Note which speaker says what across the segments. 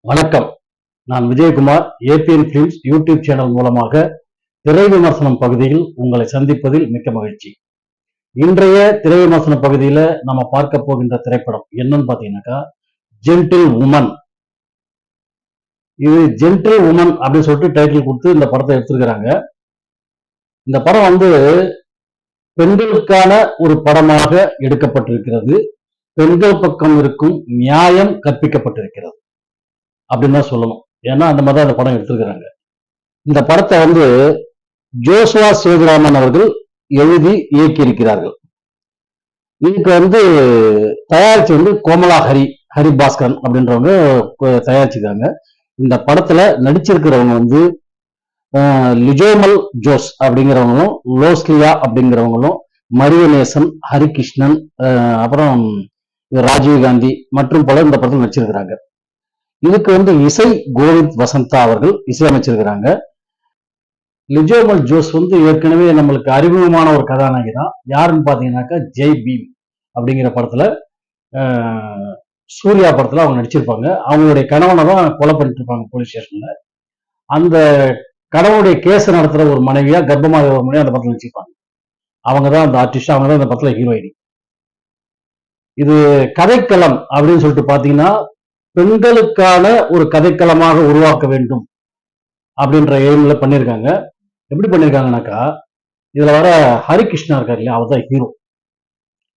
Speaker 1: வணக்கம். நான் Vijayakumar. ABN films YouTube channel மூலமாக திரை விமர்சனம் பகுதியில் உங்களை சந்திப்பதில் மிக்க மகிழ்ச்சி. இன்றைய திரை விமர்சன பகுதியில நம்ம பார்க்க போகின்ற திரைப்படம் என்னன்னு பாத்தீங்கன்னாக்கா ஜென்டில் உமன். இது ஜென்டில் உமன் அப்படின்னு சொல்லிட்டு டைட்டில் கொடுத்து இந்த படத்தை எடுத்திருக்கிறாங்க. இந்த படம் பெண்களுக்கான ஒரு படமாக எடுக்கப்பட்டிருக்கிறது. பெண்கள் பக்கம் இருக்கும் நியாயம் கற்பிக்கப்பட்டிருக்கிறது அப்படின்னு தான் சொல்லணும். ஏன்னா அந்த மாதிரி அந்த படம் எடுத்திருக்கிறாங்க. இந்த படத்தை ஜோசுவா சேதுராமன் அவர்கள் எழுதி இயக்கி இருக்கிறார்கள். இதுக்கு தயாரிச்சு கோமலா ஹரிபாஸ்கரன் அப்படின்றவங்க தயாரிச்சிருக்காங்க. இந்த படத்துல நடிச்சிருக்கிறவங்க லிஜோமல் ஜோஸ் அப்படிங்கிறவங்களும், லோஸ்லியா அப்படிங்கிறவங்களும், மரியநேசன், ஹரிகிருஷ்ணன், அப்புறம் ராஜீவ்காந்தி மற்றும் பலர் இந்த படத்தில் நடிச்சிருக்கிறாங்க. இதுக்கு இசை கோவிந்த் வசந்தா அவர்கள் இசையமைச்சிருக்கிறாங்க. லிஜோமல் ஜோஸ் ஏற்கனவே நம்மளுக்கு அறிமுகமான ஒரு கதாநாயகி தான். யாருன்னு பாத்தீங்கன்னாக்கா ஜெய் பீம் அப்படிங்கிற படத்துல, சூர்யா படத்துல அவங்க நடிச்சிருப்பாங்க. அவங்களுடைய கணவனை தான் கொலை பண்ணிட்டு இருப்பாங்க போலீஸ் ஸ்டேஷன்ல. அந்த கணவனுடைய கேஸ் நடத்துற ஒரு மனைவியா, கர்ப்பமாக ஒரு மனைவியா அந்த படத்துல நடிச்சிருப்பாங்க. அவங்கதான் அந்த ஆர்டிஸ்ட், அவங்கதான் இந்த படத்துல ஹீரோயினி. இது கதைக்களம் அப்படின்னு சொல்லிட்டு பாத்தீங்கன்னா பெண்களுக்கான ஒரு கதைக்களமாக உருவாக்க வேண்டும் அப்படின்ற எய்ம்ல பண்ணியிருக்காங்க. எப்படி பண்ணியிருக்காங்கனாக்கா, இதுல வர ஹரிகிருஷ்ணா இருக்காரு இல்லையா, அவர் தான் ஹீரோ.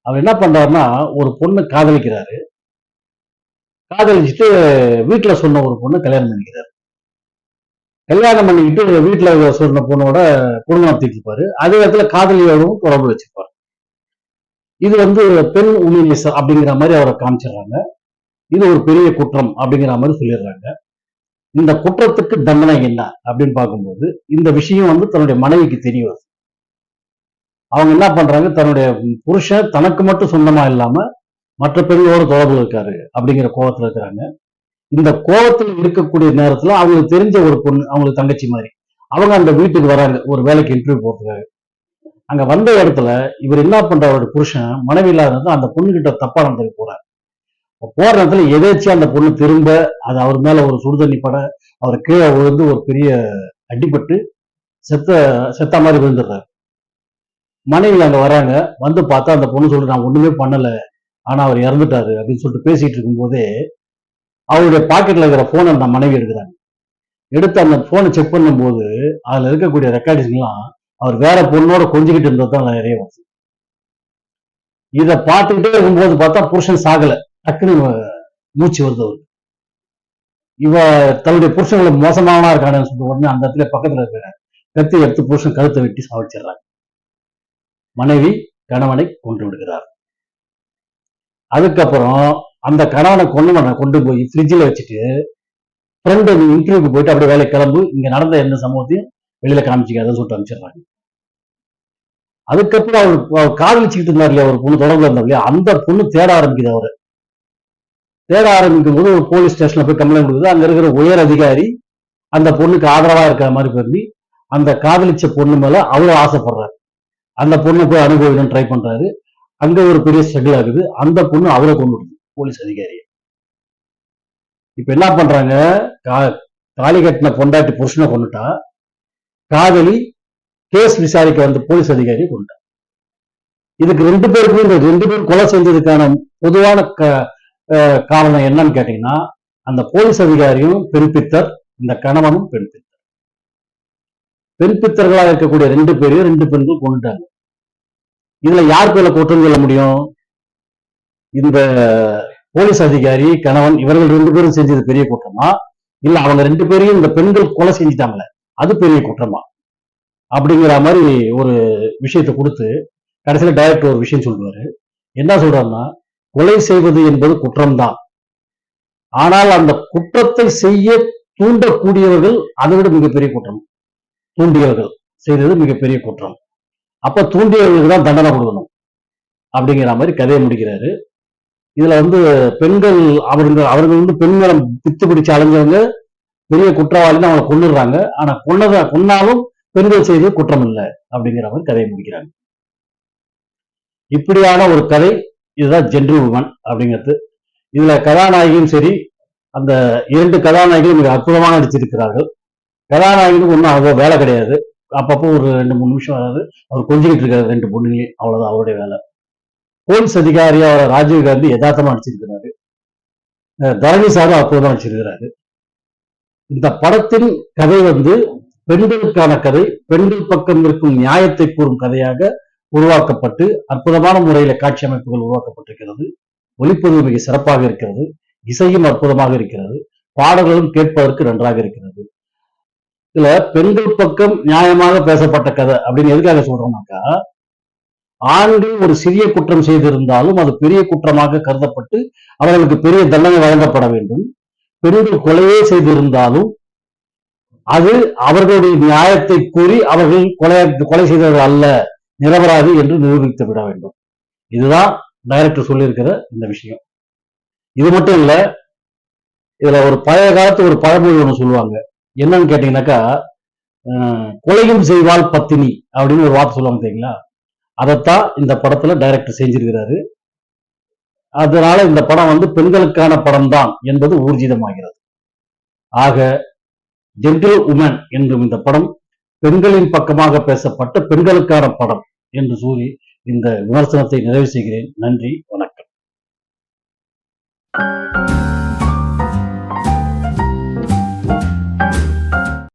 Speaker 1: அவர் என்ன பண்றாருன்னா, ஒரு பொண்ணு காதலிக்கிறாரு. காதலிச்சுட்டு வீட்டுல சொன்ன ஒரு பொண்ணு கல்யாணம் பண்ணிக்கிறாரு. கல்யாணம் பண்ணிக்கிட்டு வீட்டுல சொன்ன பொண்ணோட குடும்பம் நடத்திட்டு இருப்பாரு. அதே இடத்துல காதலியோடும் தொடர்பு வச்சிருப்பாரு. இது பெண் உமினிசம் அப்படிங்கிற மாதிரி அவரை காமிச்சிடுறாங்க. இது ஒரு பெரிய குற்றம் அப்படிங்கிற மாதிரி சொல்லிடுறாங்க. இந்த குற்றத்துக்கு தண்டனை என்ன அப்படின்னு பார்க்கும்போது, இந்த விஷயம் தன்னுடைய மனைவிக்கு தெரிய வருது. அவங்க என்ன பண்றாங்க, தன்னுடைய புருஷன் தனக்கு மட்டும் சொந்தமா இல்லாம மற்ற பெண்களோட தொடர்புல இருக்காரு அப்படிங்கிற கோபத்துல இருக்கிறாங்க. இந்த கோபத்துல இருக்கக்கூடிய நேரத்துல அவங்களுக்கு தெரிஞ்ச ஒரு பொண்ணு, அவங்களுக்கு தங்கச்சி மாதிரி, அவங்க அந்த வீட்டுக்கு வராங்க ஒரு வேலைக்கு இன்டர்வியூ போறதுக்காக. அங்க வந்த இடத்துல இவர் என்ன பண்றாரு, புருஷன் மனைவி இல்லாத அந்த பொண்ணு கிட்ட தப்பா நடந்துட்டு போறாரு. போற இடத்துல எதேச்சியா அந்த பொண்ணு திரும்ப அது அவர் மேல ஒரு சுடுதண்ணி பட அவர் கீழே விழுந்து ஒரு பெரிய அடிபட்டு செத்த மாதிரி விழுந்துடுறாரு. மனைவி அங்க வராங்க. பார்த்தா அந்த பொண்ணு சொல்லிட்டு நான் ஒண்ணுமே பண்ணல, ஆனா அவர் இறந்துட்டாரு அப்படின்னு சொல்லிட்டு பேசிட்டு இருக்கும் போதே அவருடைய பாக்கெட்ல இருக்கிற போனை அந்த மனைவி எடுக்கிறாங்க. எடுத்து அந்த போனை செக் பண்ணும் போது அதுல இருக்கக்கூடிய ரெக்கார்டிங்ஸ் எல்லாம் அவர் வேற பொண்ணோட கொஞ்சிக்கிட்டு இருந்தது தான் நிறைய வருது. இதை பார்த்துக்கிட்டே இருக்கும்போது பார்த்தா புருஷன் சாகல, டக்குன்னு மூச்சு வருது அவருக்கு. இவ தன்னுடைய புருஷங்களை மோசமானவனா இருக்கானு சொல்லிட்டு உடனே அந்த இடத்துல பக்கத்துல இருக்கிற கத்தி எடுத்து புருஷன் கழுத்தை வெட்டி சாவடிச்சிடுறாங்க. மனைவி கணவனை கொண்டு விடுகிறார். அதுக்கப்புறம் அந்த கணவனை கொண்டு போய் ஃப்ரிட்ஜில் வச்சுட்டு ஃப்ரெண்டு இன்டர்வியூக்கு போயிட்டு அப்படியே வேலை கிளம்பு, இங்க நடந்த எந்த சம்பவத்தையும் வெளியில காமிச்சிக்காதுன்னு சொல்லிட்டு அனுப்பிச்சிடுறாங்க. அதுக்கப்புறம் அவர் காதலிச்சுக்கிட்டு இருந்தார் இல்லையா, ஒரு பொண்ணு தொடர்பு இருந்தார் இல்லையா, அந்த பொண்ணு தேட ஆரம்பிக்குது. அவரு தேட ஆரம்பிக்கும் போது ஒரு போலீஸ் ஸ்டேஷன்ல போய் கம்ப்ளைண்ட் கொடுக்குது. அங்க இருக்கிற உயர் அதிகாரி அந்த பொண்ணுக்கு ஆதரவா இருக்கிற மாதிரி பண்ணி அந்த காதலிச்ச பொண்ணு மேல அவ்வளவு ஆசைப்படுறாரு. அந்த பொண்ணு போய் அனுபவிக்கணும்னு ட்ரை பண்றாரு. அங்க ஒரு பெரிய ஸ்ட்ரகிள் ஆகுது. அந்த பொண்ணு அவரை கொண்டு விடுது, போலீஸ் அதிகாரியை. இப்ப என்ன பண்றாங்க, தாலி கட்டின பொண்டாட்டி புருஷனை கொண்டுட்டா, காதலி கேஸ் விசாரிக்க வந்த போலீஸ் அதிகாரியை கொண்டுட்டா. இதுக்கு ரெண்டு பேரும் கொலை செஞ்சதுக்கான பொதுவான காரணம் என்னன்னு கேட்டீங்கன்னா, அந்த போலீஸ் அதிகாரியும் பெண் பித்தர், இந்த கணவனும் பெண் பித்தர். பெண் பித்தர்களாக இருக்கக்கூடிய ரெண்டு பெண்கள் கொண்டுட்டாங்க. இதுல யார் பேர்ல குற்றம் சொல்ல முடியும்? இந்த போலீஸ் அதிகாரி, கணவன், இவர்கள் ரெண்டு பேரும் செஞ்சது பெரிய குற்றமா, இல்ல அவங்க ரெண்டு பேரையும் இந்த பெண்கள் கொலை செஞ்சுட்டாங்களே அது பெரிய குற்றமா அப்படிங்கிற மாதிரி ஒரு விஷயத்தை கொடுத்து கடைசியில டைரக்டர் ஒரு விஷயம் சொல்றாரு. என்ன சொல்றாருன்னா, கொலை செய்வது என்பது குற்றம்தான், ஆனால் அந்த குற்றத்தை செய்ய தூண்டக்கூடியவர்கள் அதை விட மிகப்பெரிய குற்றம். தூண்டியவர்கள் செய்தது மிகப்பெரிய குற்றம். அப்ப தூண்டியவர்களுக்கு தான் தண்டனை கொடுக்கணும் அப்படிங்கிற மாதிரி கதையை முடிக்கிறாரு. இதுல பெண்கள் அவர்கள் பெண்களை பித்து பிடிச்சு அலைஞ்சவங்க பெரிய குற்றவாளின்னு அவங்களை கொண்டுடுறாங்க. ஆனா கொன்னாலும் பெண்கள் செய்தது குற்றம் இல்லை அப்படிங்கிற மாதிரி கதையை முடிக்கிறாங்க. இப்படியான ஒரு கதை இதுதான் ஜென்டில் உமன் அப்படிங்கிறது. இதுல கதாநாயகியும் சரி, அந்த 2 கதாநாயகிகள் மிக அற்புதமாக நடிச்சிருக்கிறார்கள். கதாநாயகனுக்கு ஒன்றும் அவ்வளோ வேலை கிடையாது. அப்பப்போ ஒரு 2-3 நிமிஷம் அதாவது அவர் கொஞ்சிக்கிட்டு இருக்காரு 2 பொண்ணுங்களையும், அவ்வளவுதான் அவருடைய வேலை. போலீஸ் அதிகாரியா ராஜீவ் காந்தி யதார்த்தமா நடிச்சிருக்கிறாரு. தரணி சாரும் அற்புதமா நடிச்சிருக்கிறாரு. இந்த படத்தின் கதை பெண்களுக்கான கதை, பெண்கள் பக்கம் இருக்கும் நியாயத்தை கூறும் கதையாக உருவாக்கப்பட்டு அற்புதமான முறையில காட்சி அமைப்புகள் உருவாக்கப்பட்டிருக்கிறது. ஒளிப்பதிவு மிக சிறப்பாக இருக்கிறது. இசையும் அற்புதமாக இருக்கிறது. பாடல்களும் கேட்பதற்கு நன்றாக இருக்கிறது. இதுல பெண்கள் பக்கம் நியாயமாக பேசப்பட்ட கதை அப்படின்னு எதுக்காக சொல்றோம்னாக்கா, ஆண்கள் ஒரு சிறிய குற்றம் செய்திருந்தாலும் அது பெரிய குற்றமாக கருதப்பட்டு அவர்களுக்கு பெரிய தண்டனை வழங்கப்பட வேண்டும். பெண்கள் கொலையே செய்திருந்தாலும் அது அவர்களுடைய நியாயத்தை கூறி அவர்கள் கொலை செய்தவர்கள் அல்ல, நிரபராதி என்று நிரூபித்து விட வேண்டும். இதுதான் டைரக்டர் சொல்லியிருக்கிற இந்த விஷயம். இது மட்டும் இல்ல, இதுல ஒரு பழைய காலத்து ஒரு பழமொழி ஒண்ணு சொல்லுவாங்க. என்னன்னு கேட்டீங்கன்னாக்கா, கொலையும் செய்வாள் பத்தினி அப்படின்னு ஒரு வார்த்தை சொல்லுவாங்க தெரியுங்களா? அதைத்தான் இந்த படத்துல டைரக்டர் செஞ்சிருக்கிறாரு. அதனால இந்த படம் பெண்களுக்கான படம் தான் என்பது ஊர்ஜிதமாகிறது. ஆக ஜென்டில் உமன் என்றும் இந்த படம் பெண்களின் பக்கமாக பேசப்பட்ட பெண்களுக்கான படம் என்று கூறி இந்த விமர்சனத்தை நிறைவு செய்கிறேன். நன்றி, வணக்கம்.